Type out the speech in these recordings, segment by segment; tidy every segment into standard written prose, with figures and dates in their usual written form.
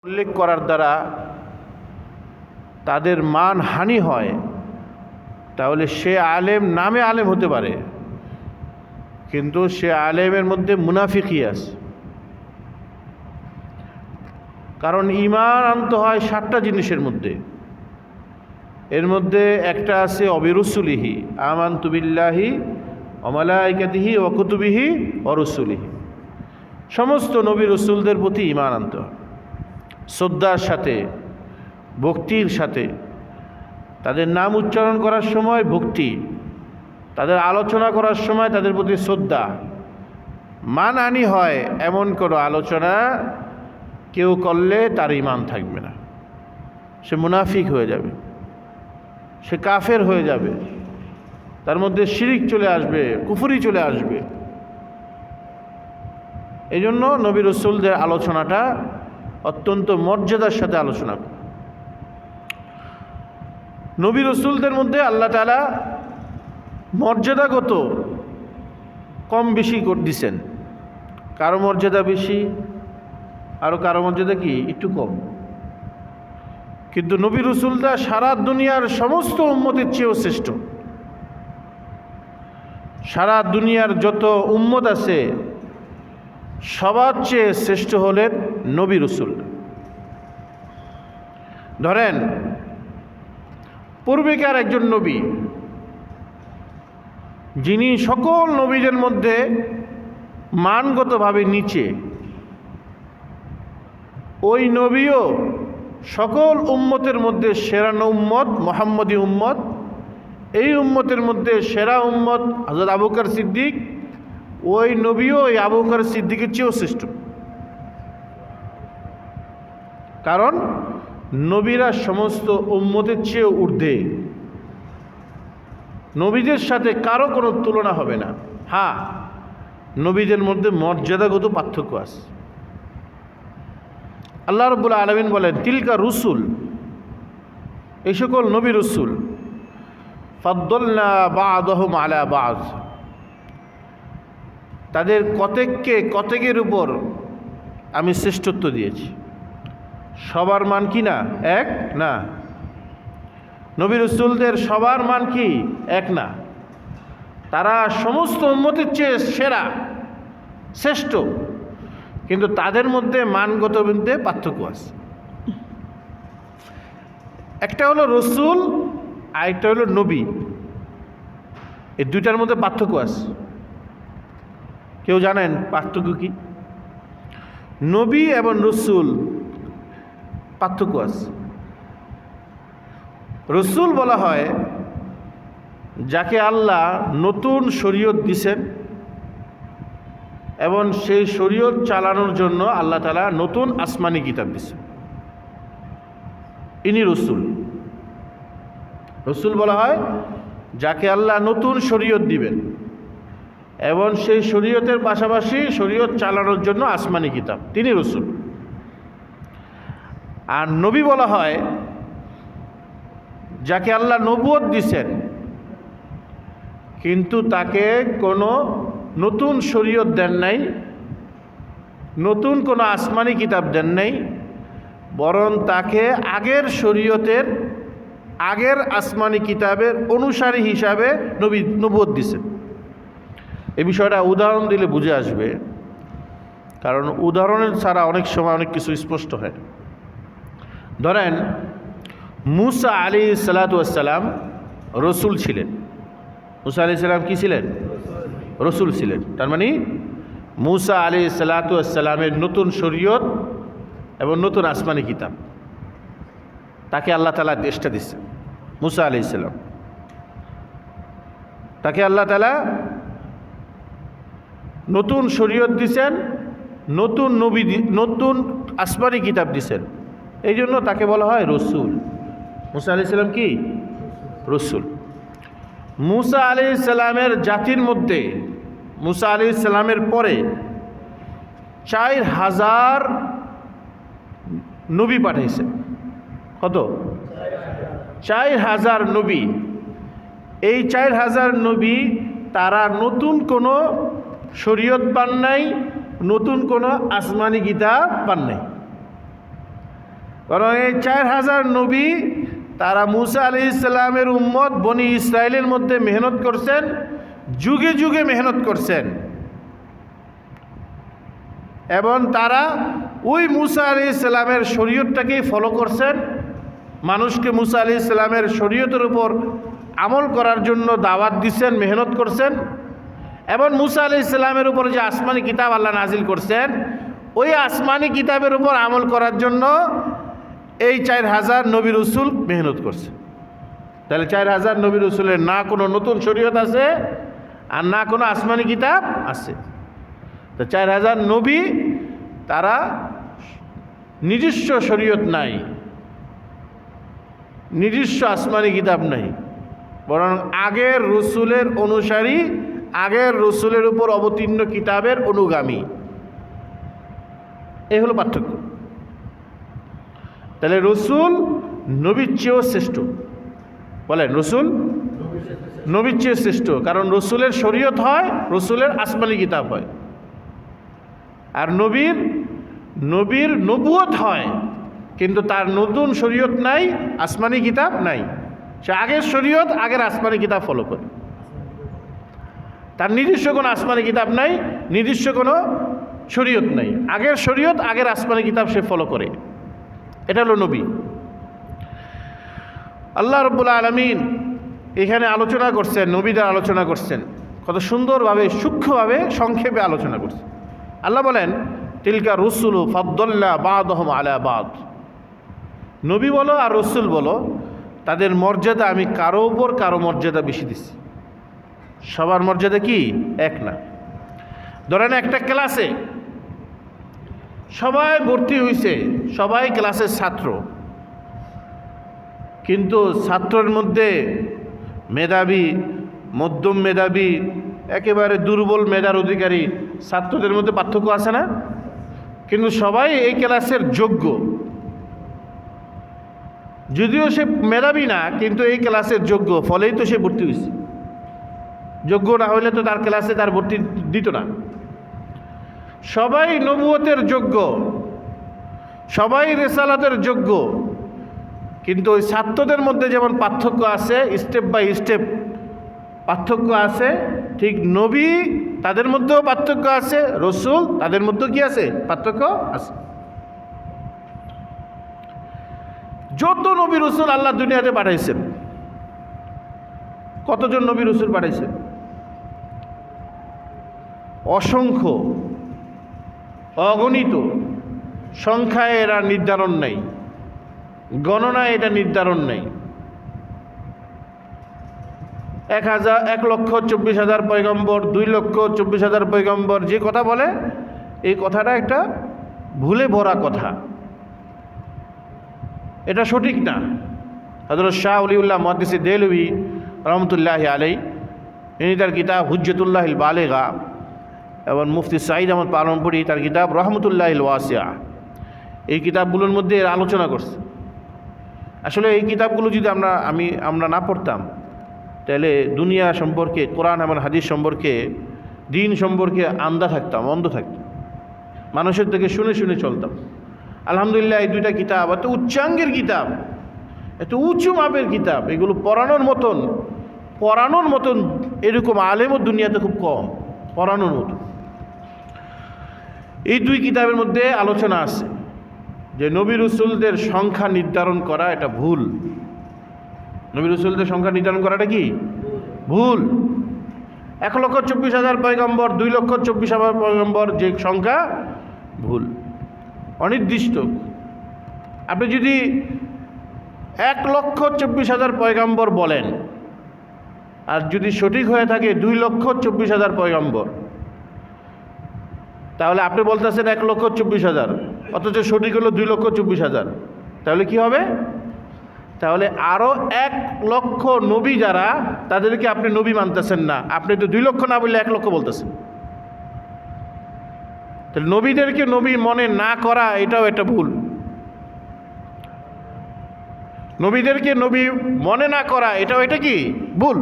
উল্লেখ করার দ্বারা তাদের মান হানি হয়, তাহলে সে আলেম নামে আলেম হতে পারে, কিন্তু সে আলেমের মধ্যে মুনাফিকি আছে। কারণ ঈমান আনতে হয় 7টা জিনিসের মধ্যে। এর মধ্যে একটা আছে অবিরুসুলিহি, আমানতু বিল্লাহি ওয়া মালাইকাতিহি ওয়া কুতুবিহি ওয়া রুসুলিহি। সমস্ত নবী রসুলদের প্রতি ঈমান আনতে হয়, শ্রদ্ধার সাথে, ভক্তির সাথে। তাদের নাম উচ্চারণ করার সময় ভক্তি, তাদের আলোচনা করার সময় তাদের প্রতি শ্রদ্ধা। মানহানি হয় এমন কোনো আলোচনা কেউ করলে তার ঈমান থাকবে না, সে মুনাফিক হয়ে যাবে, সে কাফের হয়ে যাবে, তার মধ্যে শিরিক চলে আসবে, কুফরি চলে আসবে। এই জন্য নবী রসুলদের আলোচনাটা অত্যন্ত মর্যাদার সাথে আলোচনা করে। নবী রসুলদের মধ্যে আল্লাহ তাআলা মর্যাদাগত কম বেশি করে দিছেন। কারো মর্যাদা বেশি, আরও কারো মর্যাদা কি একটু কম। কিন্তু নবী রসুলরা সারা দুনিয়ার সমস্ত উম্মতের চেয়েও শ্রেষ্ঠ। সারা দুনিয়ার যত উম্মত আছে সবার চেয়ে শ্রেষ্ঠ হলেন নবী রসুল। ধরেন পূর্বেকার একজন নবী, যিনি সকল নবীদের মধ্যে মানগতভাবে নিচে, ওই নবীও সকল উম্মতের মধ্যে সেরা উম্মত মুহাম্মদী উম্মত। এই উম্মতের মধ্যে সেরা উম্মত হযরত আবু বকর সিদ্দিক। ওই নবীও ওই আবু বকর সিদ্দিকের চেয়েও শ্রেষ্ঠ। কারণ নবীরা সমস্ত উম্মতের চেয়েও ঊর্ধ্বে, নবীদের সাথে কারো কোনো তুলনা হবে না। হ্যাঁ, নবীদের মধ্যে মর্যাদাগত পার্থক্য আছে। আল্লাহ রাব্বুল আলামিন বলেন, তিলকা রুসুল, এই সকল নবী রসুল, ফাদ্দালনা বা'দাহুম আলা বা'দ, তাদের কতেকের উপর আমি শ্রেষ্ঠত্ব দিয়েছি। সবার মান কি না এক না, নবী রসুলদের সবার মান কি এক না। তারা সমস্ত উম্মতের চেয়ে সেরা, শ্রেষ্ঠ, কিন্তু তাদের মধ্যে মানগত মধ্যে পার্থক্য আছে। একটা হলো রসুল, আরেকটা হলো নবী। এই দুইটার মধ্যে পার্থক্য আছে। কেউ জানেন পার্থক্য কি? নবী এবং রসুল পার্থক্য আছে। রসুল বলা হয় যাকে আল্লাহ নতুন শরীয়ত দিছেন এবং সেই শরীয়ত চালানোর জন্য আল্লাহ তাআলা নতুন আসমানি কিতাব দিছেন, ইনি রসুল। রসুল বলা হয় যাকে আল্লাহ নতুন শরীয়ত দিবেন এবং সেই শরীয়তের পাশাপাশি শরীয়ত চালানোর জন্য আসমানি কিতাব, তিনি রসুল। আর নবী বলা হয় যাকে আল্লাহ নবুয়ত দিছেন কিন্তু তাকে কোনো নতুন শরীয়ত দেন নাই, নতুন কোনো আসমানি কিতাব দেন নাই, বরং তাকে আগের শরীয়তের, আগের আসমানি কিতাবের অনুসারী হিসাবে নবুয়ত দিছেন। এই বিষয়টা উদাহরণ দিলে বুঝে আসবে, কারণ উদাহরণের ছাড়া অনেক সময় অনেক কিছু স্পষ্ট হয়। ধরেন মুসা আলাইহিস সালাতু ওয়াস সালাম রসুল ছিলেন। মুসা আলাইহিস সালাম কি ছিলেন? রসুল ছিলেন। তার মানে মুসা আলাইহিস সালাতু ওয়াস সালামের নতুন শরীয়ত এবং নতুন আসমানি কিতাব তাকে আল্লাহ তাআলা দেশটা দিচ্ছেন। মুসা আলাইহিস সালাম, তাকে আল্লাহ তাআলা নতুন শরীয়ত দিছেন, নতুন নবী, নতুন আসমানি কিতাব দিছেন। এই জন্য তাকে বলা হয় রসুল। মুসা আলাইহিস সালাম কি? রসুল। মুসা আলাইহিস সালামের জাতির মধ্যে, মুসা আলাইহিস সালামের পরে 4000 নবী পাঠাইছেন। কত? 4000 নবী। এই 4000 নবী তারা নতুন কোনো শরীয়ত পান নাই, নতুন কোনো আসমানি কিতাব পান নাই। কারণ এই 4000 নবী তারা মুসা আলাইহিস সালামের উম্মত বনি ইসরায়েলের মধ্যে মেহনত করছেন, যুগে যুগে মেহনত করছেন, এবং তারা ওই মুসা আলাইহিস সালামের শরীয়তটাকেই ফলো করছেন। মানুষকে মুসা আলাইহিস সালামের শরীয়তের উপর আমল করার জন্য দাওয়াত দিচ্ছেন, মেহনত করছেন। এবং মুসা আলাইহিস সালামের উপর যে আসমানি কিতাব আল্লাহ নাজিল করছেন, ওই আসমানি কিতাবের উপর আমল করার জন্য এই 4000 নবী রসুল মেহনত করছে। তাহলে 4000 নবী রসুলের না কোনো নতুন শরীয়ত আছে আর না কোনো আসমানি কিতাব আছে। তো 4000 নবী তারা নিজস্ব শরীয়ত নাই, নিজস্ব আসমানি কিতাব নাই, বরং আগের রসুলের অনুসারী, আগের রসুলের উপর অবতীর্ণ কিতাবের অনুগামী। এই হলো পার্থক্য। তাহলে রসুল নবীর চেয়েও শ্রেষ্ঠ। বলেন রসুল নবীর চেয়ে শ্রেষ্ঠ, কারণ রসুলের শরীয়ত হয়, রসুলের আসমানি কিতাব হয়। আর নবীর নবুয়ত হয়, কিন্তু তার নতুন শরীয়ত নাই, আসমানি কিতাব নাই। সে আগের শরীয়ত, আগের আসমানি কিতাব ফলো করে। তার নিজস্ব কোনো আসমানি কিতাব নাই, নিজস্ব কোনো শরীয়ত নাই। আগের শরীয়ত, আগের আসমানি কিতাব সে ফলো করে। এটা হলো নবী। আল্লাহ রাব্বুল আলামিন এখানে আলোচনা করছেন, নবীদের আলোচনা করছেন, কত সুন্দরভাবে, সূক্ষ্মভাবে, সংক্ষেপে আলোচনা করছেন। আল্লাহ বলেন, তিলকা রুসুলু ফাদ্দাল্না বা'দুহুম আলা বা'দ। নবী বলো আর রসুল বলো, তাদের মর্যাদা আমি কারো উপর কারো মর্যাদা বেশি দিচ্ছি। সবার মর্যাদা কি এক না। ধরেন একটা ক্লাসে সবাই ভর্তি হয়েছে, সবাই ক্লাসের ছাত্র, কিন্তু ছাত্রের মধ্যে মেধাবী, মধ্যম মেধাবী, একেবারে দুর্বল মেধার অধিকারী ছাত্রদের মধ্যে পার্থক্য আছে না? কিন্তু সবাই এই ক্লাসের যোগ্য, যদিও সে মেধাবী না, কিন্তু এই ক্লাসের যোগ্য, ফলেই তো সে ভর্তি হয়েছে। যোগ্য না হইলে তো তার ক্লাসে তার ভর্তি দিত না। সবাই নবুয়তের যোগ্য, সবাই রিসালাতের যোগ্য, কিন্তু ওই ছাত্রদের মধ্যে যেমন পার্থক্য আছে, স্টেপ বাই স্টেপ পার্থক্য আছে, ঠিক নবী তাদের মধ্যেও পার্থক্য আছে, রসুল তাদের মধ্যেও কি আছে? পার্থক্য আছে। যত নবী রসুল আল্লাহ দুনিয়াতে পাঠাইছেন, কতজন নবী রসুল পাঠাইছেন? অসংখ্য, অগণিত, সংখ্যায় এরা নির্ধারণ নেই, গণনায় এটা নির্ধারণ নেই। 1,24,000 পয়গম্বর, 2,24,000 পয়গম্বর, যে কথা বলে এই কথাটা একটা ভুলে ভরা কথা, এটা সঠিক না। হযরত শাহ ওলিউল্লাহ মুহাদ্দিস দেহলভী রহমতুল্লাহি আলাইহি, ইনি তার কিতাব হুজ্জতুল্লাহিল বালিগা, এবং মুফতি সাঈদ আহমদ পালনপুরি তার কিতাব রহমতুল্লাহিল ওয়াসিয়া, এই কিতাবগুলোর মধ্যে এর আলোচনা করছে। আসলে এই কিতাবগুলো যদি আমরা না পড়তাম, তাহলে দুনিয়া সম্পর্কে, কোরআন এবং হাদিস সম্পর্কে, দিন সম্পর্কে আন্ধা থাকতাম, অন্ধ থাকতাম, মানুষের থেকে শুনে শুনে চলতাম। আলহামদুলিল্লাহ, এই দুইটা কিতাব এত উচ্চাঙ্গের কিতাব, এত উঁচু মাপের কিতাব, এগুলো পড়ানোর মতন এরকম আলেমও দুনিয়াতে খুব কম, পড়ানোর মতো। এই দুই কিতাবের মধ্যে আলোচনা আছে যে নবী রসুলদের সংখ্যা নির্ধারণ করা এটা ভুল। নবী রসুলদের সংখ্যা নির্ধারণ করাটা কি ভুল। 1,24,000 পয়গম্বর, 2,24,000 পয়গম্বর, যে সংখ্যা ভুল, অনির্দিষ্ট। আপনি যদি 1,24,000 পয়গম্বর বলেন, আর যদি সঠিক হয়ে থাকে 2,24,000 পয়গম্বর, তাহলে আপনি বলতেছেন 1,24,000, অথচ সঠিক হলো 2,24,000, তাহলে কি হবে? তাহলে আরও 1 লক্ষ নবী যারা, তাদেরকে আপনি নবী মানতেছেন না। আপনি তো 2 লক্ষ না বললে 1 লক্ষ বলতেছেন। তাহলে নবীদেরকে নবী মনে না করা এটাও একটা ভুল। নবীদেরকে নবী মনে না করা এটা কি ভুল।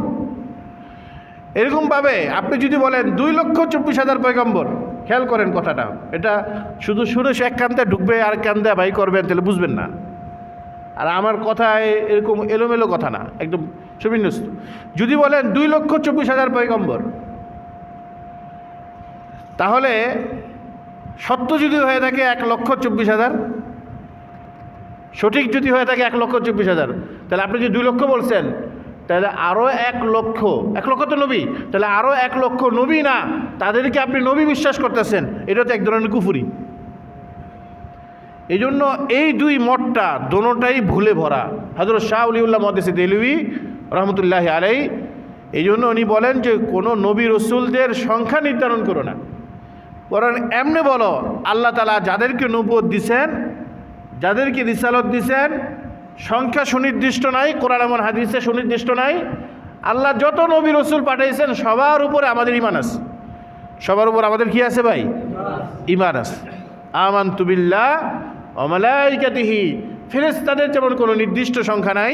এরকমভাবে আপনি যদি বলেন 2,24,000 পয়গম্বর, খেয়াল করেন কথাটা, এটা শুধু শুনে এক কান্দে ঢুকবে আর কান্দে বাই করবেন, তাহলে বুঝবেন না। আর আমার কথায় এরকম এলোমেলো কথা না, একদম সুবিন্যস্ত। যদি বলেন 2,24,000 পয়গম্বর, তাহলে সত্য যদি হয়ে থাকে 1,24,000, সঠিক যদি হয়ে থাকে 1,24,000, তাহলে আপনি যে 2 লক্ষ বলছেন, তাহলে আরও 1 লক্ষ, 1 লক্ষ তো নবী, তাহলে আরও 1 লক্ষ নবী না, তাদেরকে আপনি নবী বিশ্বাস করতেছেন, এটা তো এক ধরনের কুফরি। এই জন্য এই 2 মতটা দোনোটাই ভুলে ভরা। হযরত শাহ ওলিউল্লাহ মুহাদ্দিস দেহলভী রহমতুল্লাহ আলাইহি এই জন্য উনি বলেন যে কোনো নবী রসুলদের সংখ্যা নির্ধারণ করো না, বরং এমনি বলো আল্লাহ তাআলা যাদেরকে নবুয়ত দিছেন, যাদেরকে রিসালত দিছেন, সংখ্যা সুনির্দিষ্ট নাই, কোরআন এবং হাদিসে সুনির্দিষ্ট নাই। আল্লাহ যত নবী রসুল পাঠাইছেন সবার উপরে আমাদের ঈমান আছে, সবার উপর আমাদের কি আছে ভাই? ঈমান আছে। আমানতু বিল্লাহ ওয়া মালাইকাতিহি, ফেরেশতাদের যেমন কোনো নির্দিষ্ট সংখ্যা নাই,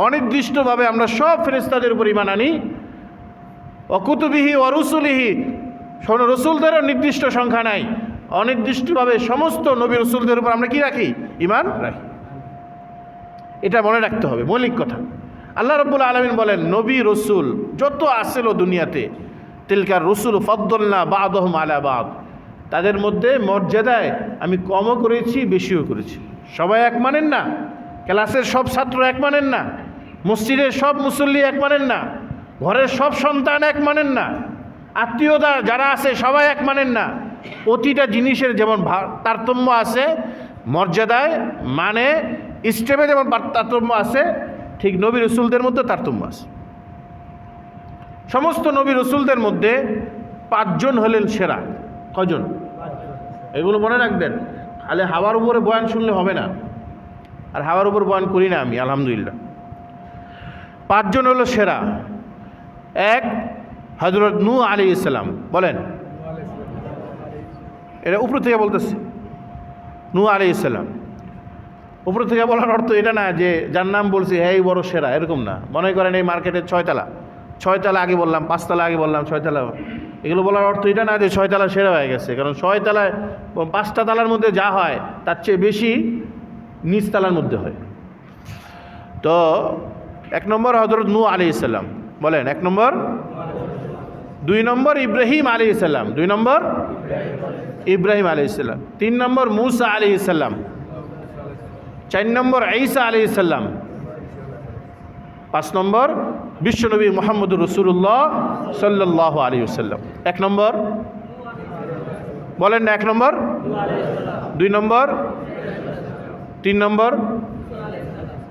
অনির্দিষ্টভাবে আমরা সব ফেরেশতাদের উপর ঈমান আনি। ওয়া কুতুবিহি ওয়া রুসুলিহি, রসুলদেরও নির্দিষ্ট সংখ্যা নাই, অনির্দিষ্টভাবে সমস্ত নবী রসুলদের উপর আমরা কি রাখি? ঈমান রাখি। এটা মনে রাখতে হবে, মৌলিক কথা। আল্লাহ রাব্বুল আলামিন বলেন নবী রসুল যত আসেল দুনিয়াতে, তিলকার রসুল ফাদ্দালনা বা'দাহুম আলা বা'দ, তাদের মধ্যে মর্যাদায় আমি কমও করেছি বেশিও করেছি। সবাই এক মানেন না, ক্লাসের সব ছাত্র এক মানেন না, মসজিদের সব মুসল্লি এক মানেন না, ঘরের সব সন্তান এক মানেন না, আত্মীয়তা যারা আছে সবাই এক মানেন না। প্রতিটা জিনিসের যেমন তারতম্য আছে, মর্যাদায় মানে স্টেপে যেমন তারতম্য আছে, ঠিক নবী রসুলদের মধ্যে তারতম্য আছে। সমস্ত নবী রসুলদের মধ্যে 5 জন হলেন সেরা। কজন? এগুলো মনে রাখবেন। খালি হাওয়ার উপরে বয়ান শুনলে হবে না, আর হাওয়ার উপর বয়ান করি না আমি, আলহামদুলিল্লাহ। 5 জন হলো সেরা। 1 হযরত নূহ আলাইহিস সালাম। বলেন, এটা উপর থেকে বলতেছি। নূহ আলাইহিস সালাম উপর থেকে বলার অর্থ এটা না যে যার নাম বলছি এই বড় সেরা, এরকম না। মনে করেন এই মার্কেটের 6 তলা আগে বললাম, 5 তলা আগে বললাম, 6 তলা, এগুলো বলার অর্থ এটা না যে 6 তলা সেরা হয়ে গেছে। কারণ 6 তলায় 5টা তালার মধ্যে যা হয় তার চেয়ে বেশি নিচ তালার মধ্যে হয়। তো 1 নম্বর হযরত নূহ আলাইহিস সালাম। বলেন 1 নম্বর। 2 নম্বর ইব্রাহিম আলাইহিস সালাম। 2 নম্বর ইব্রাহিম আলাইহিস সালাম। 3 নম্বর মূসা আলাইহিস সালাম। 4 নম্বর ঈসা আলাইহিস সালাম। 5 নম্বর বিশ্বনবী মুহাম্মদুর রাসূলুল্লাহ সাল্লাল্লাহু আলাইহি ওয়াসাল্লাম। 1 নম্বর বলেন না, 1 নম্বর, 2 নম্বর, 3 নম্বর,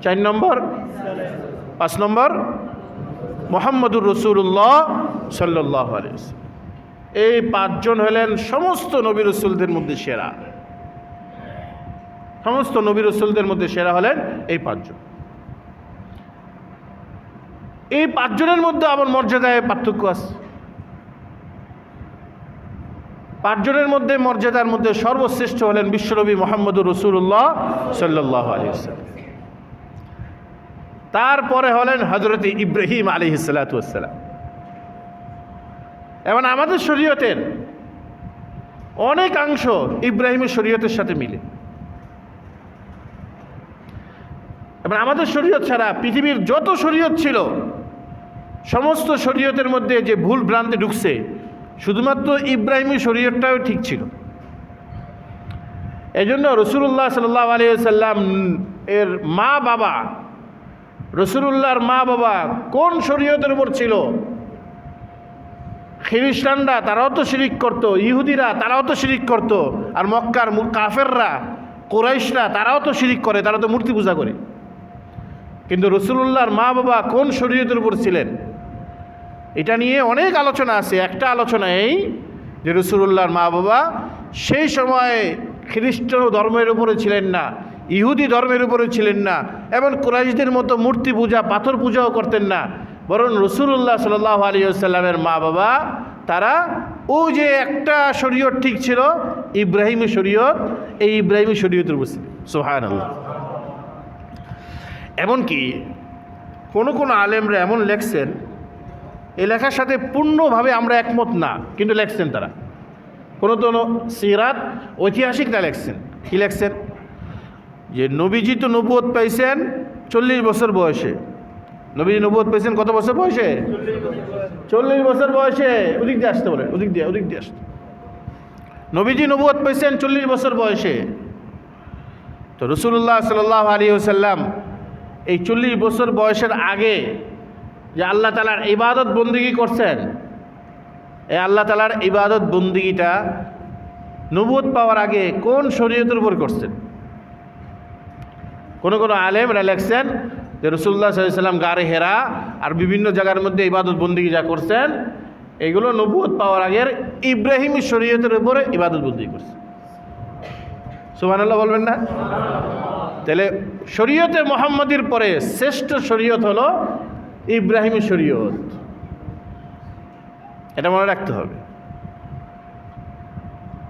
4 নম্বর, 5 নম্বর মুহাম্মদুর রাসূলুল্লাহ সাল্লাল্লাহু আলাইহি ওয়াসাল্লাম। এই 5 জন হলেন সমস্ত নবী রাসূলদের মধ্যে সেরা। সমস্ত নবী রাসূলদের মধ্যে সেরা হলেন এই 5 জন। এই 5 জনের মধ্যে আবার মর্যাদায় পার্থক্য আছে। 5 জনের মধ্যে মর্যাদার মধ্যে সর্বশ্রেষ্ঠ হলেন বিশ্বনবী মুহাম্মদুর রাসূলুল্লাহ সাল্লাল্লাহু আলাইহি ওয়াসাল্লাম। তারপরে হলেন হযরত ইব্রাহিম আলাইহিস সালাতু ওয়াস সালাম। এবং আমাদের শরীয়তের অনেকাংশ ইব্রাহিমের শরীয়তের সাথে মিলে। এবং আমাদের শরীয়ত ছাড়া পৃথিবীর যত শরীয়ত ছিল সমস্ত শরীয়তের মধ্যে যে ভুল ভ্রান্তি ঢুকছে, শুধুমাত্র ইব্রাহিমী শরীয়তটাও ঠিক ছিল। এই জন্য রাসূলুল্লাহ সাল্লাল্লাহু আলাইহি ওয়াসাল্লাম এর মা বাবা, রাসূলুল্লাহর মা বাবা কোন শরীয়তের উপর ছিল? খ্রিস্টানরা তারাও তো শিরিক করত, ইহুদিরা তারাও তো শিরিক করত, আর মক্কার কাফেররা, কুরাইশরা তারাও তো শিরিক করে, তারা তো মূর্তি পূজা করে। কিন্তু রাসূলুল্লাহর মা বাবা কোন শরীয়তের উপর ছিলেন? এটা নিয়ে অনেক আলোচনা আছে। একটা আলোচনা এই যে রাসূলুল্লাহর মা বাবা সেই সময়ে খ্রিস্টান ধর্মের উপরে ছিলেন না, ইহুদি ধর্মের উপরে ছিলেন না, এবং কুরাইশদের মতো মূর্তি পূজা, পাথর পূজাও করতেন না। বরং রাসূলুল্লাহ সাল্লাল্লাহু আলাইহি ওয়াসাল্লামের মা বাবা তারা ও যে একটা শরীয়ত ঠিক ছিল, ইব্রাহিমী শরীয়ত, এই ইব্রাহিমী শরীয়তের উপর ছিল। সুবহানাল্লাহ। এমনকি কোনো আলেমরা এমন লেখছেন, এই লেখার সাথে পূর্ণভাবে আমরা একমত না, কিন্তু লেখছেন তারা। কোনো সিরাত ঐতিহাসিকরা লেখছেন। কি লেখছেন? যে নবীজি তো নবুয়ত পাইছেন 40 বছর বয়সে। নবীজি নবুয়ত পাইছেন কত বছর বয়সে? 40 বছর বয়সে। ওদিক দিয়ে আসতে বলেন, ওদিক দিয়ে আসতে। নবীজি নবুয়ত পাইছেন 40 বছর বয়সে। তো রাসূলুল্লাহ সাল্লাল্লাহু আলাইহি ওয়াসাল্লাম এই 40 বছর বয়সের আগে যে আল্লাহ তাআলার ইবাদত বন্দেগী করছেন, এই আল্লাহ তাআলার ইবাদত বন্দেগীটা নবুয়ত পাওয়ার আগে কোন শরীয়তের উপর করছেন? কোনো আলেমরা লেখছেন যে রাসূলুল্লাহ সাল্লাল্লাহু আলাইহি ওয়াসাল্লাম গারে হেরা আর বিভিন্ন জায়গার মধ্যে ইবাদত বন্দেগী যা করছেন এগুলো নবুয়ত পাওয়ার আগের ইব্রাহিমী শরীয়তের উপরে ইবাদত বন্দেগী করছে। সুবহানাল্লাহ বলবেন না? তাহলে শরীয়তে মুহাম্মদীর পরে শ্রেষ্ঠ শরীয়ত হলো ইব্রাহিমী শরীয়ত, এটা মনে রাখতে হবে।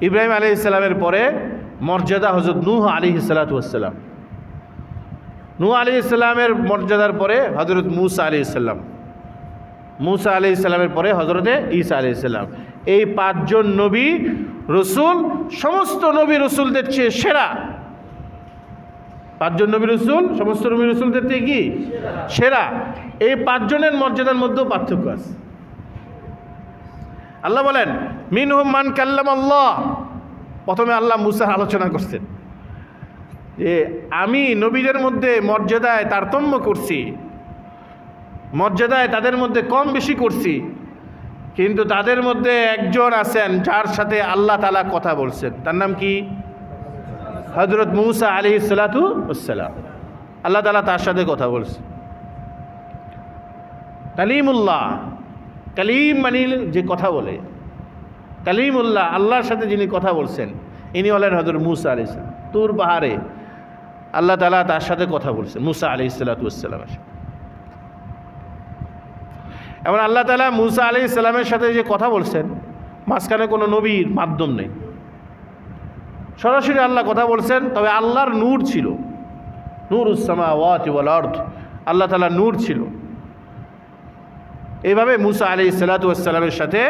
ইব্রাহিম আলাইহিস সালামের পরে মর্যাদা হযরত নূহ আলাইহিস সালাতু ওয়াস সালাম, নূহ আলাইহিস সালামের মর্যাদার পরে হযরত মূসা আলাইহিস সালাম, মূসা আলাইহিস সালামের পরে হযরতে ঈসা আলাইহিস সালাম। এই 5 জন নবী রসুল সমস্ত নবী রসুলদের চেয়ে সেরা। 5 জন নবী রসুল সমস্ত নবী রসুলদের থেকে কি সেরা? এই 5 জনের মর্যাদার মধ্যেও পার্থক্য আছে। আল্লাহ বলেন মিনহুম মান কাল্লামাল্লাহ। প্রথমে আল্লাহ মূসার আলোচনা করছেন যে আমি নবীদের মধ্যে মর্যাদায় তারতম্য করছি, মর্যাদায় তাদের মধ্যে কম বেশি করছি, কিন্তু তাদের মধ্যে একজন আছেন যার সাথে আল্লাহ তাআলা কথা বলছেন। তার নাম কি? হযরত মূসা আলাইহিস সালাতু ওয়াস সালাম। আল্লাহ তাআলা তার সাথে কথা বলছেন। কালিমুল্লাহ, কালিম মানে যে কথা বলে, কালিমুল্লাহ আল্লাহর সাথে যিনি কথা বলছেন ইনি হলেন হযরত মূসা আলাইহিস সালাম। তুর পাহাড়ে আল্লাহ তাআলা তার সাথে কথা বলছেন মূসা আলাইহিস সালাতু ওয়াস সালামের সাথে। এমন আল্লাহ তাআলা মূসা আলাইহিস সালামের সাথে যে কথা বলছেন মাঝখানে কোনো নবীর মাধ্যম নেই, সরাসরি আল্লাহ কথা বলছেন। তবে আল্লাহর নূর ছিল, নূরুস সামাওয়াতি ওয়াল আরদ, আল্লাহ তাআলার নূর ছিল। এইভাবে মূসা আলাইহিস সালাতু ওয়াস সালামের সাথে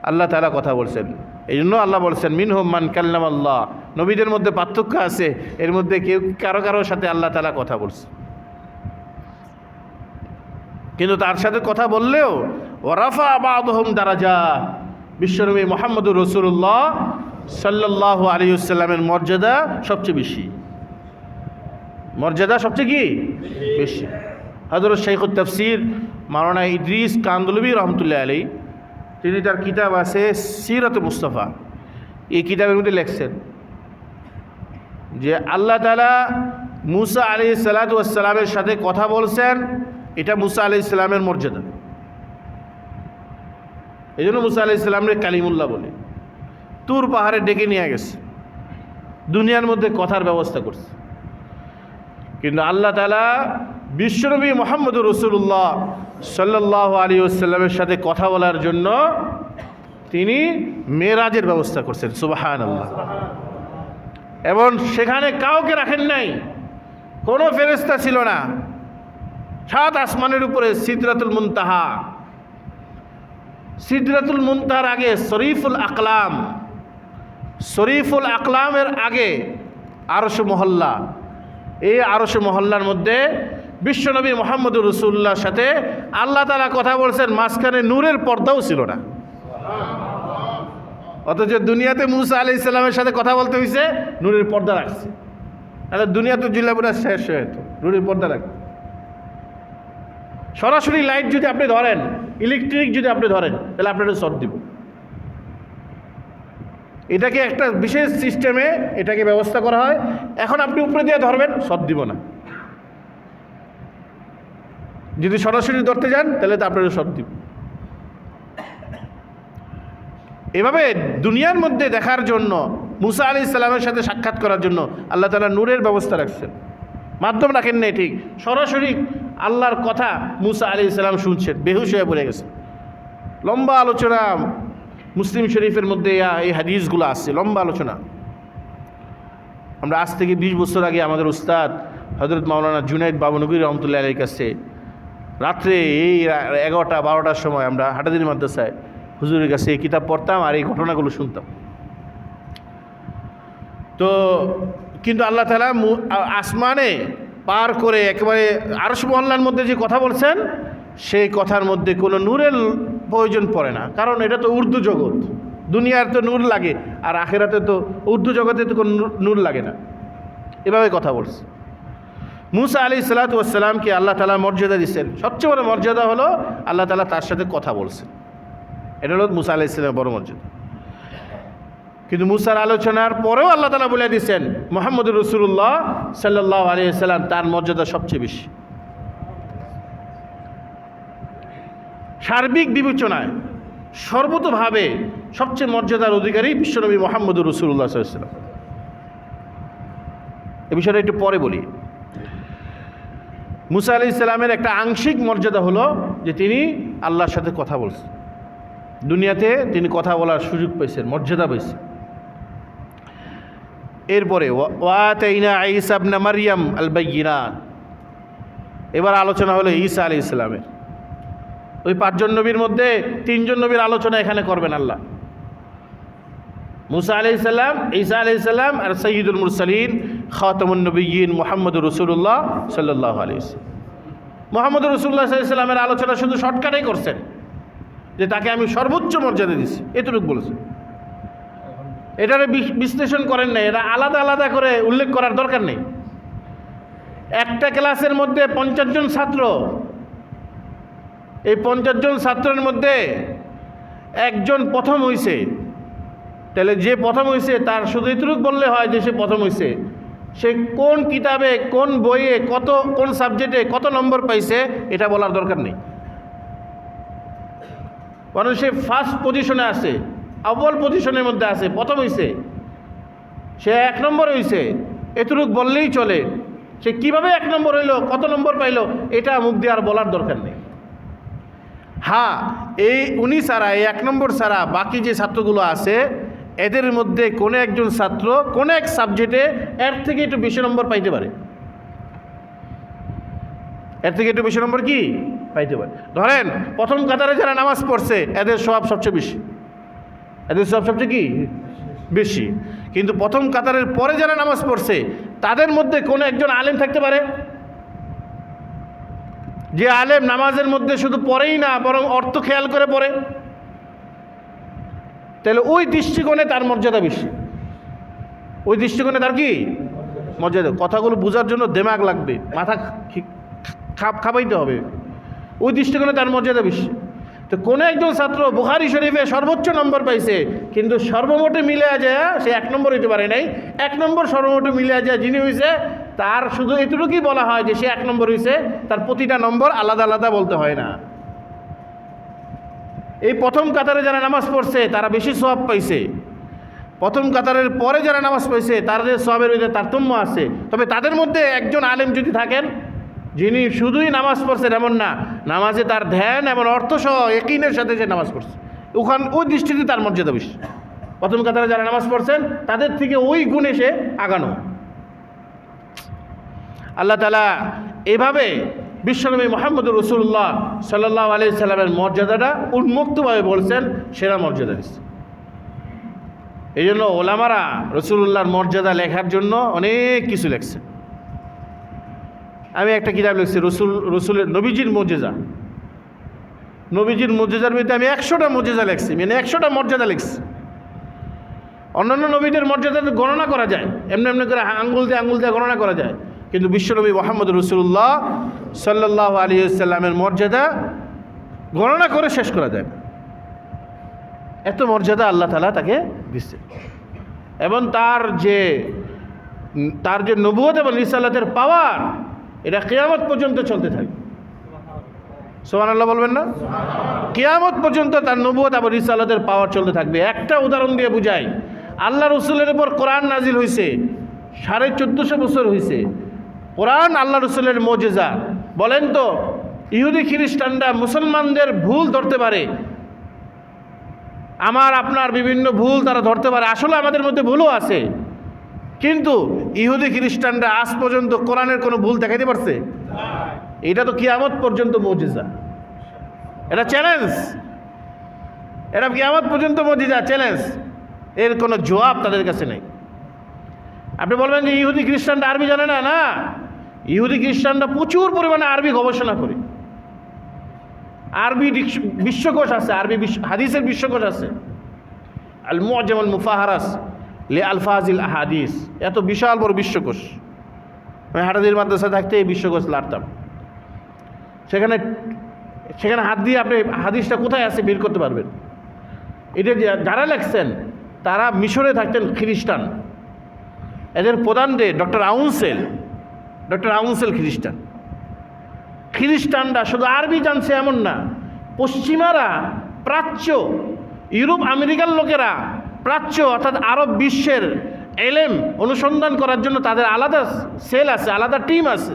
আল্লাহ তাআলা কথা বলছেন। এই জন্য আল্লাহ বলছেন মিনহুম মান কাল্লামাল্লাহ। নবীদের মধ্যে পার্থক্য আছে, এর মধ্যে কেউ কারোর সাথে আল্লাহ তাআলা কথা বলছে, কিন্তু তার সাথে কথা বললেও ওয়ারাফা বা'দুহুম দারাজাত। বিশ্বনবী মুহাম্মদুর রাসূলুল্লাহ সাল্লাল্লাহু আলাইহি ওয়াসাল্লামের মর্যাদা সবচেয়ে বেশি, মর্যাদা সবচেয়ে কি বেশি। হযরত শাইখুত তাফসীর মাওলানা ইদ্রিস কান্দলবী রহমতুল্লাহ আলাইহি তিনি তার কিতাব আছে সিরাত মুস্তাফা, এই কিতাবের মধ্যে লেখছেন যে আল্লাহ তাআলা মূসা আলাইহিস সালাতু ওয়াস সালামের সাথে কথা বলছেন, এটা মূসা আলাইহিস সালামের মর্যাদা। এই জন্য মূসা আলাইহিস সালামকে কালিমুল্লাহ বলে। তুর পাহাড়ে ডেকে নিয়ে গেছে, দুনিয়ার মধ্যে কথার ব্যবস্থা করছে, কিন্তু আল্লাহ তাআলা বিশ্বনবী মুহাম্মদুর রাসূলুল্লাহ সাল্লাল্লাহু আলাইহি ওয়াসাল্লামের সাথে কথা বলার জন্য তিনি মেরাজের ব্যবস্থা করছেন। সুবহানাল্লাহ। এবং সেখানে কাউকে রাখেন নাই, কোনো ফেরেশতা ছিল না। 7 আসমানের উপরে সিদরাতুল মুনতাহা, সিদরাতুল মুনতাহার আগে শরীফুল আকলাম, শরীফুল আকলামের আগে আরশ মহল্লা। এই আরশ মহল্লার মধ্যে বিশ্বনবী মুহাম্মদুর রাসূলুল্লাহর সাথে আল্লাহ তাআলা কথা বলছেন, মাঝখানে নূরের পর্দাও ছিল না। অথচ দুনিয়াতে মূসা আলাইহিস সালামের সাথে কথা বলতে হয়েছে, নূরের পর্দা রাখছে। তাহলে দুনিয়া তো জিল্লাপুরা শেষ হয়ে যেত, নূরের পর্দা রাখছে। সরাসরি লাইট যদি আপনি ধরেন, ইলেকট্রিক যদি আপনি ধরেন, তাহলে আপনার শর্ট দিব। এটাকে একটা বিশেষ সিস্টেমে এটাকে ব্যবস্থা করা হয়। এখন আপনি উপরে দিয়ে ধরবেন, শর্ট দিব না। যদি সরাসরি ধরতে যান তাহলে তো আপনার শর্ট দিব। এভাবে দুনিয়ার মধ্যে দেখার জন্য, মূসা আলাইহিস সালামের সাথে সাক্ষাৎ করার জন্য আল্লাহ তাআলা নূরের ব্যবস্থা রাখছেন। মাধ্যম রাখেন নেই, ঠিক সরাসরি আল্লাহর কথা মূসা আলাইহিস সালাম শুনছেন, বেহুশ হয়ে পড়ে গেছে। লম্বা আলোচনা মুসলিম শরীফের মধ্যে এই হাদিসগুলো আসছে, লম্বা আলোচনা। আমরা আজ থেকে 20 বছর আগে আমাদের উস্তাদ হযরত মাওলানা জুনাইদ বাবনগরী রহমতুল্লাহ আলাইহির কাছে রাত্রে এই 11টা-12টার সময় আমরা হাটাদিনী মাদ্রাসায় হুজুরের কাছে এই কিতাব পড়তাম আর এই ঘটনাগুলো শুনতাম। তো কিন্তু আল্লাহ তাআলা আসমানে পার করে একেবারে আরশ মহল্লার মধ্যে যে কথা বলছেন সেই কথার মধ্যে কোনো নূরের প্রয়োজন পড়ে না, কারণ এটা তো উর্দু জগৎ, দুনিয়ার তো নূর লাগে, আর আখিরাতে তো উর্দু জগতে তো কোনো নূর লাগে না। এভাবে কথা বলছে। মুসা আলাইহিস সালাতু ওয়াস সালামকে আল্লাহ তাআলা মর্যাদা দিচ্ছেন, সবচেয়ে বড় মর্যাদা হলো আল্লাহ তাআলা তার সাথে কথা বলছেন, এটা হলো মুসা আলাইহিস সালামের বড় মর্যাদা। কিন্তু মুসার আলোচনার পরেও আল্লাহ তাআলা বলে দিয়েছেন মুহাম্মদুর রাসূলুল্লাহ সাল্লাল্লাহু আলাইহি ওয়াসাল্লাম তার মর্যাদা সবচেয়ে বেশি। সার্বিক বিবেচনায় সর্বতোভাবে সবচেয়ে মর্যাদার অধিকারী বিশ্বনবী মুহাম্মদুর রাসূলুল্লাহ সাল্লাল্লাহু আলাইহি ওয়াসাল্লাম। এই বিষয়টা একটু পরে বলি। মুসা আলাইহিস সালামের একটা আংশিক মর্যাদা হলো যে তিনি আল্লাহর সাথে কথা বলছেন, দুনিয়াতে তিনি কথা বলার সুযোগ পেয়েছেন, মর্যাদা পেয়েছেন। এরপরে ওয়াতাইনা ঈসা ইবনে মারইয়াম আল বাইয়িনাত, এবার আলোচনা হলো ঈসা আলাইহিস সালামের। ওই 5 জন নবীর মধ্যে 3 জন নবীর আলোচনা এখানে করবেন আল্লাহ, মুসা আলাইহিস সালাম, ঈসা আলাইহিস সালাম আর সাইয়্যিদুল মুরসালিন খাতামুন নবিয়্যিন মুহাম্মদুর রাসূলুল্লাহ সাল্লাল্লাহু আলাইহি ওয়াসাল্লাম। মুহাম্মদুর রাসূলুল্লাহ সাল্লাল্লাহু আলাইহি ওয়াসাল্লামের আলোচনা শুধু শর্টকাটেই করছেন যে তাকে আমি সর্বোচ্চ মর্যাদা দিচ্ছি, এতটুকু বলেছেন। এটারে বিশ্লেষণ করেন নাই, এটা আলাদা আলাদা করে উল্লেখ করার দরকার নেই। একটা ক্লাসের মধ্যে 50 জন ছাত্র, এই 50 জন ছাত্রের মধ্যে একজন প্রথম হইছে, তাহলে যে প্রথম হইছে তার শুধু এতটুকু বললে হয় যে সে প্রথম হইছে, সে কোন কিতাবে কোন বইয়ে কোন সাবজেক্টে কত নম্বর পাইছে এটা বলার দরকার নেই। কারণ সে ফার্স্ট পজিশনে আছে, আউয়াল পজিশনের মধ্যে আছে, প্রথম হইছে, সে 1 নম্বর হইছে, এতটুকু বললেই চলে। সে কিভাবে 1 নম্বর হইলো, কত নম্বর পাইলো, এটা মুখ দিয়ে আর বলার দরকার নেই। হ্যাঁ, উনি ছাড়া, এই 1 নম্বর ছাড়া বাকি যে ছাত্রগুলো আছে এদের মধ্যে কোনো একজন ছাত্র কোনো এক সাবজেক্টে এর থেকে একটু বেশি নম্বর পাইতে পারে, এর থেকে একটু বেশি নম্বর কি পাইতে পারে। ধরেন প্রথম কাতারে যারা নামাজ পড়ছে এদের স্বভাব সবচেয়ে বেশি, এদের স্বভাব সবচেয়ে কি বেশি। কিন্তু প্রথম কাতারের পরে যারা নামাজ পড়ছে তাদের মধ্যে কোনো একজন আলেম থাকতে পারে, যে আলেম নামাজের মধ্যে শুধু পড়েই না বরং অর্থ খেয়াল করে পড়ে, তাহলে ওই দৃষ্টিকোণে তার মর্যাদা বেশি, ওই দৃষ্টিকোণে তার কি মর্যাদা। কথাগুলো বোঝার জন্য দেমাগ লাগবে, মাথা খাপাইতে হবে, ওই দৃষ্টিকোণে তার মর্যাদা বেশি। তো কোনো একজন ছাত্র বুখারী শরীফে সর্বোচ্চ নম্বর পাইছে, কিন্তু সর্বমোটে মিলে যায় সে 1 নম্বর হইতে পারে নাই, 1 নম্বর সর্বমোটে মিলে যায় যিনি হয়েছে তার শুধু এতটুকুই বলা হয় যে সে 1 নম্বর হয়েছে, তার প্রতিটা নম্বর আলাদা আলাদা বলতে হয় না। এই প্রথম কাতারে যারা নামাজ পড়ছে তারা বেশি সওয়াব পাইছে, প্রথম কাতারের পরে যারা নামাজ পড়ছে তাদের সওয়াবের মধ্যে তারতম্য আছে। তবে তাদের মধ্যে একজন আলেম যদি থাকেন যিনি শুধুই নামাজ পড়ছেন এমন না, নামাজে তার ধ্যান এবং অর্থসহ ইয়াকিনের সাথে যে নামাজ পড়ছে, ওই দৃষ্টিতে তার মর্যাদা বেশি। প্রথম কাতারে যারা নামাজ পড়ছেন তাদের থেকে ওই গুণে সে আগানো। আল্লাহ তাআলা এভাবে বিশ্বনবী মুহাম্মদুর রাসূলুল্লাহ সাল্লাল্লাহু আলাইহি সাল্লামের মর্যাদাটা উন্মুক্তভাবে বলছেন, সেরা মর্যাদা দিচ্ছে। এই জন্য ওলামারা রাসূলুল্লাহর মর্যাদা লেখার জন্য অনেক কিছু লেখছে। আমি একটা কিতাব লিখছি রসুলের নবীজির মুজিজা, নবীজির মুজিজার মধ্যে আমি 100টা মুজিজা লিখছি, মানে 100টা মর্যাদা লিখছি। অন্যান্য নবীদের মর্যাদা গণনা করা যায়, এমনি এমনি করে আঙ্গুল দিয়ে গণনা করা যায়, কিন্তু বিশ্বনবী মুহাম্মদুর রাসূলুল্লাহ সাল্লাল্লাহু আলাইহি ওয়াসাল্লামের মর্যাদা গণনা করে শেষ করা যায় না। এত মর্যাদা আল্লাহ তাআলা তাকে দিচ্ছে, এবং তার যে নবুয়ত এবং রিসালাতের পাওয়ার এটা কিয়ামত পর্যন্ত চলতে থাকবে। সুবহানাল্লাহ বলবেন না? কিয়ামত পর্যন্ত তার নবুয়ত এবং রিসালাতের পাওয়ার চলতে থাকবে। একটা উদাহরণ দিয়ে বুঝাই, আল্লাহ রসুলের উপর কোরআন নাজিল হয়েছে 1450 বছর হয়েছে। কোরআন আল্লাহ রসুলের মুজিজা। বলেন তো, ইহুদি খ্রিস্টানরা মুসলমানদের ভুল ধরতে পারে, আমার আপনার বিভিন্ন ভুল তারা ধরতে পারে, আসলে আমাদের মধ্যে ভুলও আছে, কিন্তু ইহুদি খ্রিস্টানরা আজ পর্যন্ত কোরআনের কোনো ভুল দেখাইতে পারছে? এটা তো কিয়ামত পর্যন্ত মুজিজা, এটা চ্যালেঞ্জ, এটা কিয়ামত পর্যন্ত মুজিজা, চ্যালেঞ্জ, এর কোনো জবাব তাদের কাছে নেই। আপনি বলবেন যে ইহুদি খ্রিস্টানরা আরবি জানে না, না, ইহুদি খ্রিস্টানরা প্রচুর পরিমাণে আরবি গবেষণা করে। আরবি বিশ্বকোষ আছে, আরবি হাদিসের বিশ্বকোষ আছে, আল মুআজাম আল মুফাহারাস লি আলফাজিল আহাদিস, এত বিশাল বড় বিশ্বকোষ। আমি হাটাদির মাদ্রাসা থাকতে এই বিশ্বকোষ লাড়তাম। সেখানে হাত দিয়ে আপনি হাদিসটা কোথায় আছে বের করতে পারবেন। এটা যারা লেখছেন তারা মিশরে থাকতেন খ্রিস্টান। এদের প্রধান যে ডক্টর আউন্সেল খ্রিস্টানরা শুধু আরবি জানছে এমন না, পশ্চিমারা, প্রাচ্য, ইউরোপ আমেরিকার লোকেরা প্রাচ্য অর্থাৎ আরব বিশ্বের এলেম অনুসন্ধান করার জন্য তাদের আলাদা সেল আছে, আলাদা টিম আছে।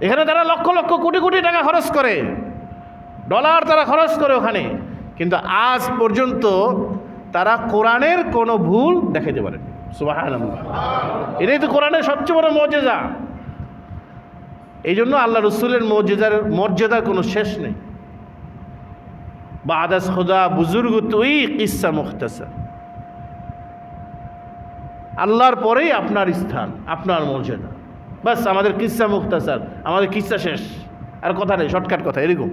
এখানে তারা লক্ষ লক্ষ কোটি কোটি টাকা খরচ করে, ডলার তারা খরচ করে ওখানে, কিন্তু আজ পর্যন্ত তারা কোরআনের কোনো ভুল দেখাতে পারে। সুবহানাল্লাহ, এটাই তো কোরআনের সবচেয়ে বড় মুজিজা। এই জন্য আল্লাহ রসুলের মর্যাদার কোনো শেষ নেই। বাদাস খুদা বুজুর্গ তুই কিসা মুখতাসার, আল্লাহর পরেই আপনার স্থান, আপনার মর্যাদা। বাস আমাদের কিসা মুখতাসার, আমাদের কিসা শেষ, আর কথা নেই, শর্টকাট কথা। এরকম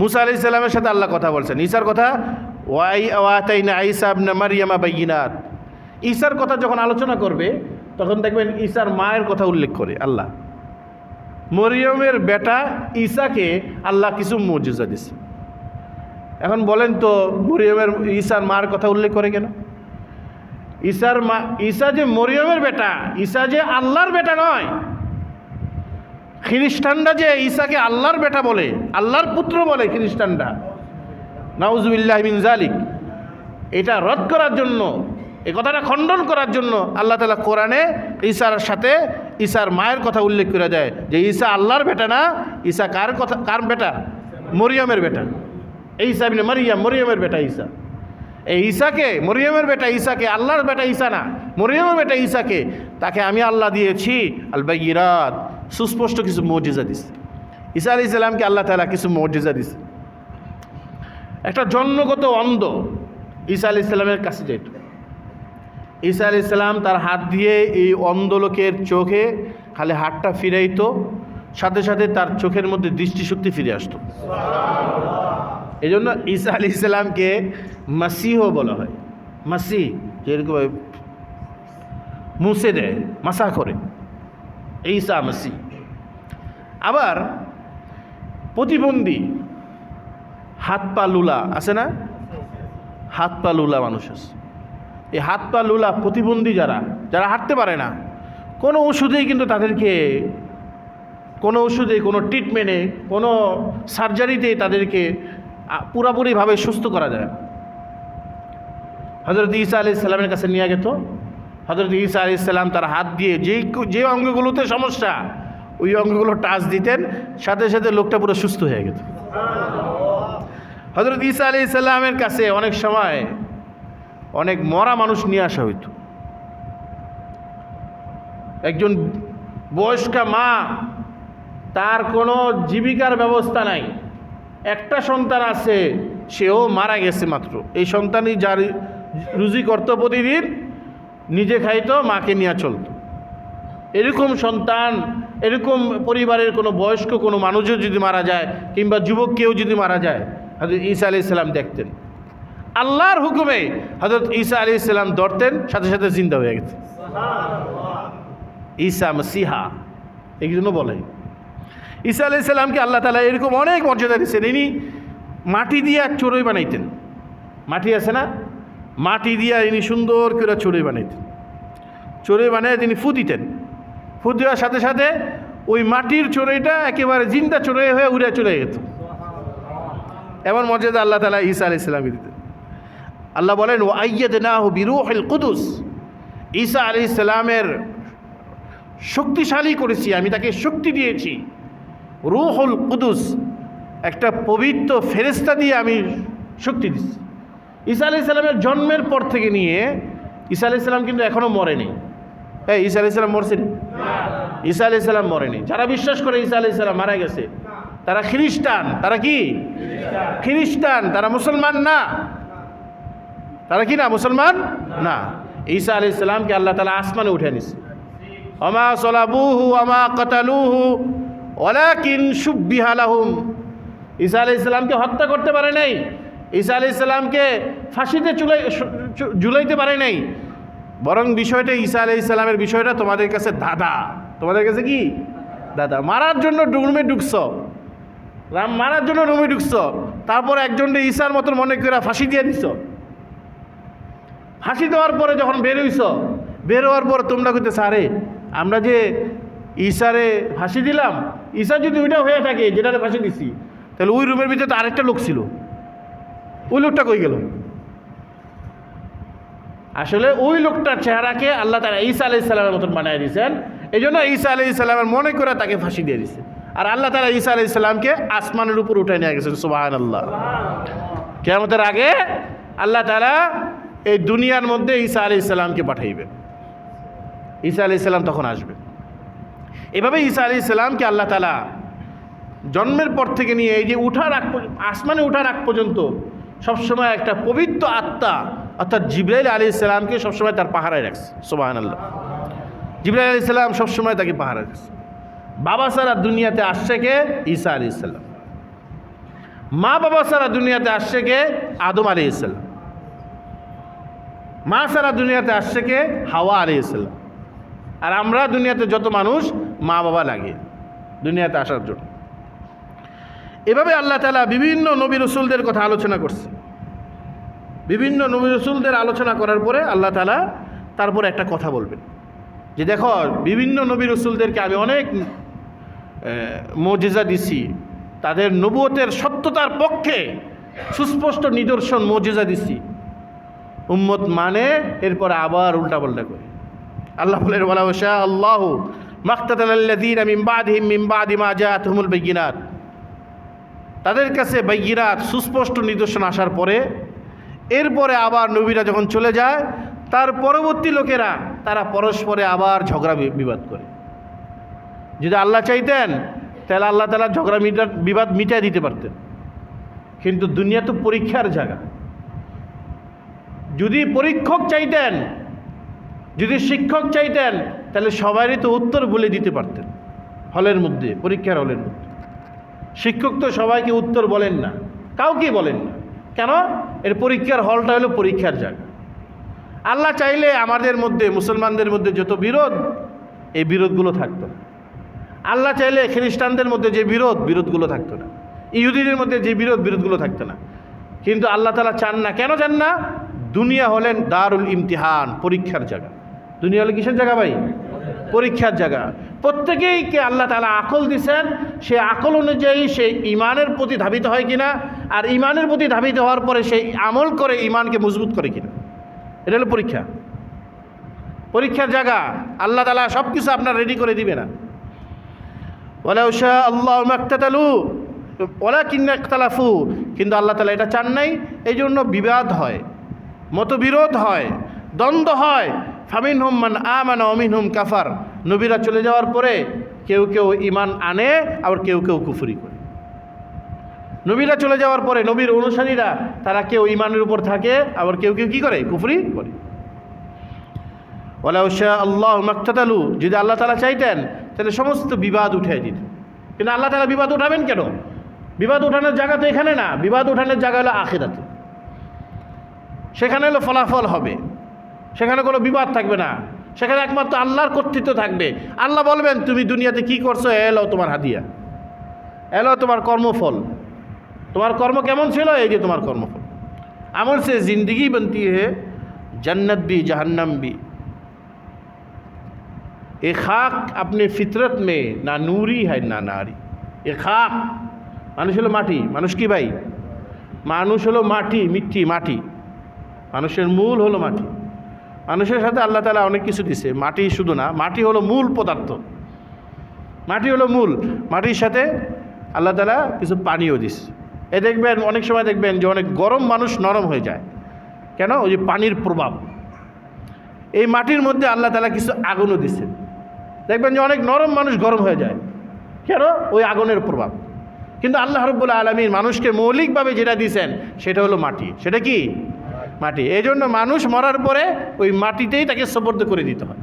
মুসা আলাইহিস সালামের সাথে আল্লাহ কথা বলছেন, ঈসার কথা, ওয়াতাইনা ঈসা ইবনে মারইয়ামা বাইয়িনাত। ঈসার কথা যখন আলোচনা করবে তখন দেখবেন ঈসার মায়ের কথা উল্লেখ করে আল্লাহ। মরিয়মের বেটা ঈসাকে আল্লাহ কিছু মুজিজা দিছে। এখন বলেন তো ঈসার মার কথা উল্লেখ করে কেন? ঈসা যে মরিয়মের বেটা, ঈসা যে আল্লাহর বেটা নয়। খ্রিস্টানরা যে ঈসাকে আল্লাহর বেটা বলে, আল্লাহর পুত্র বলে খ্রিস্টানরা, নাউজুবিল্লাহ মিন যালিক, এটা রদ করার জন্য, এই কথাটা খণ্ডন করার জন্য আল্লাহ তাআলা কোরআনে ঈসার সাথে ঈসার মায়ের কথা উল্লেখ করে দেয় যে ঈসা আল্লাহর বেটা না, ঈসা কার বেটা? মরিয়মের বেটা। ঈসা ইবনে মারইয়াম, মরিয়মের বেটা ঈসা। এই ঈসাকে, মরিয়মের বেটা ঈসাকে, আল্লাহর বেটা ঈসা না, মরিয়মের বেটা ঈসাকে, তাকে আমি আল্লাহ দিয়েছি আল বাইয়িনাত, সুস্পষ্ট কিছু মুজিজা দিছে। ঈসা আলাইহিস সালামকে আল্লাহ তাআলা কিছু মুজিজা দিছে। একটা জন্মগত অন্ধ ঈসা আলাইহিস সালামের কাছে যেত। ঈসা আলাইহিস সালাম তার হাত দিয়ে এই অন্ধ লোকের চোখে খালি হাতটা ফিরাইতো, সাথে সাথে তার চোখের মধ্যে দৃষ্টিশক্তি ফিরে আসতো। এই জন্য ঈসা আলাইহিস সালামকে মাসিহও বলা হয়। মাসিহ যেরকম মুছে দেয়, মাসা করে, ঈসা মাসিহ। আবার প্রতিবন্ধী, হাত পা লুলা আছে না, হাত পা লুলা মানুষ আছে। এই হাত পা লুলা প্রতিবন্ধী যারা হাঁটতে পারে না, কোনো ওষুধেই কিন্তু তাদেরকে, কোনো ওষুধে, কোনো ট্রিটমেন্টে, কোনো সার্জারিতে তাদেরকে পুরাপুরিভাবে সুস্থ করা যায়। হযরত ঈসা আলাইহিস সালামের কাছে নিয়ে গেত। হযরত ঈসা আলাইহিস সালাম তার হাত দিয়ে যে অঙ্গগুলোতে সমস্যা ওই অঙ্গগুলো টাচ দিতেন, সাথে সাথে লোকটা পুরো সুস্থ হয়ে যেত। হযরত ঈসা আলাইহিস সালামের কাছে অনেক সময় অনেক মরা মানুষ নিয়ে আসা হইত। একজন বয়স্কা মা, তার কোনো জীবিকার ব্যবস্থা নাই, একটা সন্তান আছে, সেও মারা গেছে মাত্র। এই সন্তানই যার রুজি করত, প্রতিদিন নিজে খাইতো, মাকে নিয়ে চলত। এরকম সন্তান, এরকম পরিবারের কোনো বয়স্ক কোনো মানুষও যদি মারা যায়, কিংবা যুবক কেউ যদি মারা যায়, হযরত ঈসা আলাইহিস সালাম দেখতেন। আল্লাহর হুকুমে হযরত ঈসা আলাইহিস সালাম ধরতেন, সাথে সাথে জিন্দা হয়ে গেছে। ঈসা মাসিহা এই জন্য বলে। ঈসা আলাইহিস সালামকে আল্লাহ তাআলা এরকম অনেক মর্যাদা দিয়েছেন। ইনি মাটি দিয়ে চড়ুই বানাইতেন। মাটি আছে না, মাটি দিয়ে ইনি সুন্দর করে চড়ুই বানাইতেন। চড়ুই বানিয়ে তিনি ফু দিতেন। ফু দেওয়ার সাথে সাথে ওই মাটির চড়ুইটা একেবারে জিন্দা চড়ুই হয়ে উড়ে চলে যেত। এমন মর্যাদা আল্লাহ তাআলা ঈসা আলাইহিস সালামকে দিতেন। আল্লাহ বলেন, ওয়া আইয়াদনাহু বিরূহিল কুদুস, ঈসা আলাইহিস সালামের শক্তিশালী করেছি, আমি তাকে শক্তি দিয়েছি। রূহুল কুদুস, একটা পবিত্র ফেরেশতা দিয়ে আমি শক্তি দিচ্ছি। ঈসা আলাইহিস সালামের জন্মের পর থেকে নিয়ে, ঈসা আলাইহিস সালাম কিন্তু এখনও মরেনি। ঈসা আলাইহিস সালাম মরছেন? ঈসা আলাইহিস সালাম মরেনি। যারা বিশ্বাস করে ঈসা আলাইহিস সালাম মারা গেছে, তারা খ্রিস্টান। তারা কি খ্রিস্টান? তারা মুসলমান না। তারা কি না? মুসলমান না। ঈসা আলাইহিস সালামকে আল্লাহ তাআলা আসমানে উঠে নিছে। ওমা সলাবুহু ওমা কাতালুহু ওয়ালাকিন শুব্বিহা লাহুম। ঈসা আলাইহিস সালামকে হত্যা করতে পারে নাই, ঈসা আলাইহিস সালামকে ফাঁসিতে ঝুলাইতে পারে নাই, বরং বিষয়টা ঈসা আলাইহিস সালামের বিষয়টা তোমাদের কাছে দাদা। তোমাদের কাছে কি দাদা? মারার জন্য রুমে ঢুকছ, মারার জন্য রুমে ঢুকছ, তারপর একজনকে ঈসার মতন মনে করে ফাঁসি দিয়ে দিছ। ফাঁসি দেওয়ার পরে যখন বের হওয়ার পর তোমরা কইতেছ, আরে আমরা যে ঈসারে ফাঁসি দিলাম, ঈসা যদি ওইটা হয়ে থাকে যেটারে ফাঁসি দিছি, তাহলে ওই রুমের ভিতরে তো আরেকটা লোক ছিল, ওই লোকটা কই গেল? আসলে ওই লোকটার চেহারাকে আল্লাহ তাআলা ঈসা আলাইহিস সালামের মতন বানায় দিয়েছেন, এই জন্য ঈসা আলাইহিস সালামের মনে করে তাকে ফাঁসি দিয়ে দিছে। আর আল্লাহ তাআলা ঈসা আলাইহিস সালামকে আসমানের উপর উঠায় নিয়ে গেছেন। সুবহানাল্লাহ। কিয়ামতের আগে আল্লাহ তাআলা এই দুনিয়ার মধ্যে ঈসা আলাইহিস সালামকে পাঠাইবেন। ঈসা আলাইহিস সালাম তখন আসবে। এভাবে ঈসা আলাইহিস সালামকে আল্লাহ তাআলা জন্মের পর থেকে নিয়ে এই যে আসমানে উঠার আগ পর্যন্ত সবসময় একটা পবিত্র আত্মা অর্থাৎ জিবরাইল আলাইহিস সালামকে সবসময় তার পাহারায় রাখছে। সুবহানাল্লাহ। জিবরাইল আলাইহিস সালাম সবসময় তাকে পাহারায় রাখছে। বাবা ছাড়া দুনিয়াতে আসছে কে? ঈসা আলাইহিস সালাম। মা বাবা ছাড়া দুনিয়াতে আসছে কে? আদম আলাইহিস সালাম। মা ছাড়া দুনিয়াতে আসছে কে? হাওয়া আলাইহিস সালাম। আর আমরা দুনিয়াতে যত মানুষ মা বাবা লাগে দুনিয়াতে আসার জন্য। এভাবে আল্লাহ তাআলা বিভিন্ন নবী রাসূলদের কথা আলোচনা করছে। বিভিন্ন নবী রাসূলদের আলোচনা করার পরে আল্লাহ তাআলা তারপর একটা কথা বলবেন যে দেখো, বিভিন্ন নবী রাসূলদেরকে আমি অনেক মুজিজা দিছি, তাদের নবুয়তের সত্যতার পক্ষে সুস্পষ্ট নিদর্শন মুজিজা দিছি, উম্মত মানে এরপরে আবার উল্টাপাল্টা করে। আল্লাহ বলেন, ওয়ালাউ শাআ আল্লাহু মাক্তাতালাল্লাযীনা মিন বাদিহিম মিন বাদি মা জাআতুহুমুল বায়িনাত। তাদের কাছে বাইয়িনাত সুস্পষ্ট নিদর্শন আসার পরে এরপরে আবার নবীরা যখন চলে যায়, তার পরবর্তী লোকেরা তারা পরস্পরে আবার ঝগড়া বিবাদ করে। যদি আল্লাহ চাইতেন তাহলে আল্লাহ তাআলা ঝগড়া বিবাদ মিটাই দিতে পারতেন, কিন্তু দুনিয়া তো পরীক্ষার জায়গা। যদি পরীক্ষক চাইতেন, যদি শিক্ষক চাইতেন, তাহলে সবারই তো উত্তর বলে দিতে পারতেন হলের মধ্যে, পরীক্ষার হলের মধ্যে। শিক্ষক তো সবাইকে উত্তর বলেন না, কাউকে বলেন না। কেন? এর পরীক্ষার হলটা হলো পরীক্ষার জায়গা। আল্লাহ চাইলে আমাদের মধ্যে, মুসলমানদের মধ্যে যত বিরোধ, এই বিরোধগুলো থাকতো না। আল্লাহ চাইলে খ্রিস্টানদের মধ্যে যে বিরোধগুলো থাকতো না, ইহুদিদের মধ্যে যে বিরোধগুলো থাকতো না। কিন্তু আল্লাহ তাআলা চান না। কেন চান না? দুনিয়া হলেন দারুল ইমতিহান, পরীক্ষার জায়গা। দুনিয়া হলে কিসের জায়গা ভাই? পরীক্ষার জায়গা। প্রত্যেকেইকে আল্লাহ তাআলা আকল দিয়েছেন, সেই আকল অনুযায়ী সেই ইমানের প্রতি ধাবিত হয় কিনা, আর ইমানের প্রতি ধাবিত হওয়ার পরে সেই আমল করে ইমানকে মজবুত করে কিনা, এটা হলো পরীক্ষা। পরীক্ষার জায়গা। আল্লাহ তাআলা সব কিছু আপনার রেডি করে দিবে না। ওয়ালাউ শাআ আল্লাহু মাক্তাতালু ওয়ালাকিন্না ইখতালাফু। কিন্তু আল্লাহ তাআলা এটা চান নাই, এই জন্য বিবাদ হয়, মতবিরোধ হয়, দ্বন্দ্ব হয়। ফামিনহুম মান আমানা ওয়া মিনহুম কাফার। নবীরা চলে যাওয়ার পরে কেউ কেউ ঈমান আনে, আবার কেউ কেউ কুফরি করে। নবীরা চলে যাওয়ার পরে নবীর অনুসারীরা তারা কেউ ঈমানের উপর থাকে, আবার কেউ কেউ কী করে? কুফরি করে। ওয়ালাউ শাআ আল্লাহু মাক্তাতালু। যদি আল্লাহ তাআলা চাইতেন তাহলে সমস্ত বিবাদ উঠিয়ে দিতেন, কিন্তু আল্লাহ তাআলা বিবাদ উঠাবেন কেন? বিবাদ উঠানোর জায়গা তো এখানে না, বিবাদ উঠানোর জায়গা হলো আখিরাতে। সেখানে হলো ফলাফল হবে, সেখানে কোনো বিবাদ থাকবে না, সেখানে একমাত্র আল্লাহর কর্তৃত্ব থাকবে। আল্লাহ বলবেন, তুমি দুনিয়াতে কি করছো, এলো তোমার হাদিয়া, এলো তোমার কর্মফল। তোমার কর্ম কেমন ছিল? এই যে তোমার কর্মফল। আমল সে জিন্দগি बनती है, जन्नत भी जहन्नम भी। ये खाक अपने फितरत में ना नूरी है ना नारी। ये खाक, মানুষ হলো মাটি। মানুষ কি ভাই? মানুষ হলো মাটি, মিট্টি, মাটি। মানুষের মূল হলো মাটি। মানুষের সাথে আল্লাহ তাআলা অনেক কিছু দিছে। মাটি শুধু না, মাটি হলো মূল পদার্থ, মাটি হলো মূল। মাটির সাথে আল্লাহ তাআলা কিছু পানিও দিছে। এ দেখবেন অনেক সময় দেখবেন যে অনেক গরম মানুষ নরম হয়ে যায়। কেন? ওই যে পানির প্রভাব। এই মাটির মধ্যে আল্লাহ তাআলা কিছু আগুনও দিছে। দেখবেন যে অনেক নরম মানুষ গরম হয়ে যায়। কেন? ওই আগুনের প্রভাব। কিন্তু আল্লাহ রাব্বুল আলামিন মানুষকে মৌলিকভাবে যেটা দিয়েছেন সেটা হলো মাটি। সেটা কি? মাটি। এই জন্য মানুষ মরার পরে ওই মাটিতেই তাকে সুপর্দ করে দিতে হয়,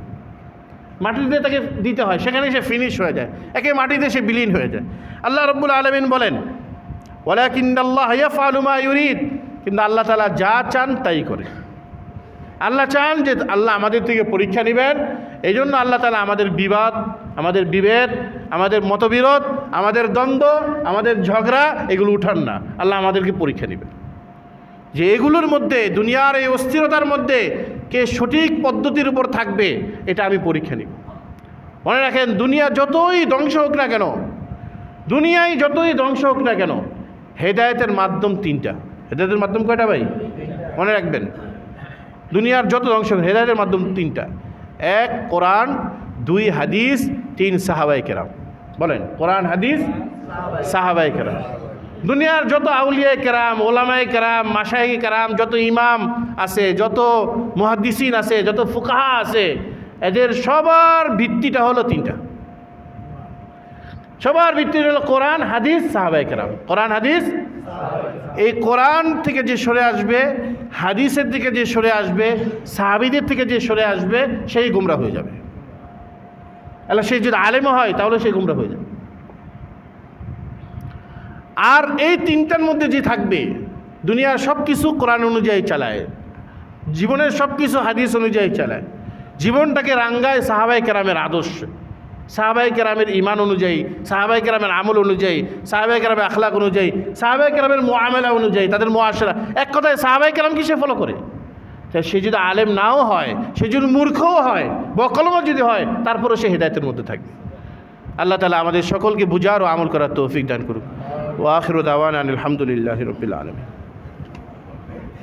মাটিতে তাকে দিতে হয়, সেখানে সে ফিনিশ হয়ে যায়, একে মাটিতে সে বিলীন হয়ে যায়। আল্লাহ রাব্বুল আলামিন বলেন ওয়ালাকিন্নাল্লাহা ইয়াফআলু মা ইউরিদ, কিন্তু আল্লাহ তাআলা যা চান তাই করে। আল্লাহ চান যে আল্লাহ আমাদের থেকে পরীক্ষা নেবেন, এই জন্য আল্লাহ তাআলা আমাদের বিবাদ, আমাদের বিভেদ, আমাদের মতবিরোধ, আমাদের দ্বন্দ্ব, আমাদের ঝগড়া এগুলো উঠান না, আল্লাহ আমাদেরকে পরীক্ষা নেবেন যে এগুলোর মধ্যে, দুনিয়ার এই অস্থিরতার মধ্যে কে সঠিক পদ্ধতির উপর থাকবে, এটা আমি পরীক্ষা নিব। মনে রাখেন, দুনিয়া যতই ধ্বংস হোক না কেন, দুনিয়ায় যতই ধ্বংস হোক না কেন, হেদায়েতের মাধ্যম তিনটা। হেদায়েতের মাধ্যম কয়টা ভাই? মনে রাখবেন, দুনিয়ার যত ধ্বংস হোক, হেদায়েতের মাধ্যম তিনটা। এক কোরআন, দুই হাদিস, তিন সাহাবায়ে কেরাম। বলেন, কোরআন, হাদিস, সাহাবায়ে কেরাম। দুনিয়ার যত আউলিয়ায়ে কেরাম, ওলামায়ে কেরাম, মাশায়েখে কেরাম, যত ইমাম আছে, যত মুহাদ্দিসিন আছে, যত ফুকাহা আছে, এদের সবার ভিত্তিটা হলো তিনটা। সবার ভিত্তিটা হলো কোরআন, হাদিস, সাহাবায়ে কেরাম। কোরআন, হাদিস। এই কোরআন থেকে যে সরে আসবে, হাদিসের দিকে যে সরে আসবে, সাহাবীদের থেকে যে সরে আসবে, সেই গুমরা হয়ে যাবে। আল্লাহ, সে যদি আলেমও হয় তাহলে সে গুমরা হয়ে যাবে। আর এই তিনটার মধ্যে যে থাকবে, দুনিয়ার সব কিছু কোরআন অনুযায়ী চালায়, জীবনের সব কিছু হাদিস অনুযায়ী চালায়, জীবনটাকে রাঙ্গায় সাহাবায়ে কেরামের আদর্শ, সাহাবায়ে কেরামের ঈমান অনুযায়ী, সাহাবায়ে কেরামের আমল অনুযায়ী, সাহাবায়ে কেরামের আখলাক অনুযায়ী, সাহাবায়ে কেরামের মুআমালা অনুযায়ী, তাদের মুআশারা, এক কথায় সাহাবায়ে কেরামকে সে ফলো করে। তাই সে যদি আলেম নাও হয়, সে যদি মূর্খও হয়, বকলমও যদি হয়, তারপরেও সে হেদায়েতের মধ্যে থাকবে। আল্লাহ তাআলা আমাদের সকলকে বুঝার ও আমল করার তৌফিক দান করুক। ওয়া আখিরু দাওয়ানা আনিল হামদুলিল্লাহি রাব্বিল আলামিন।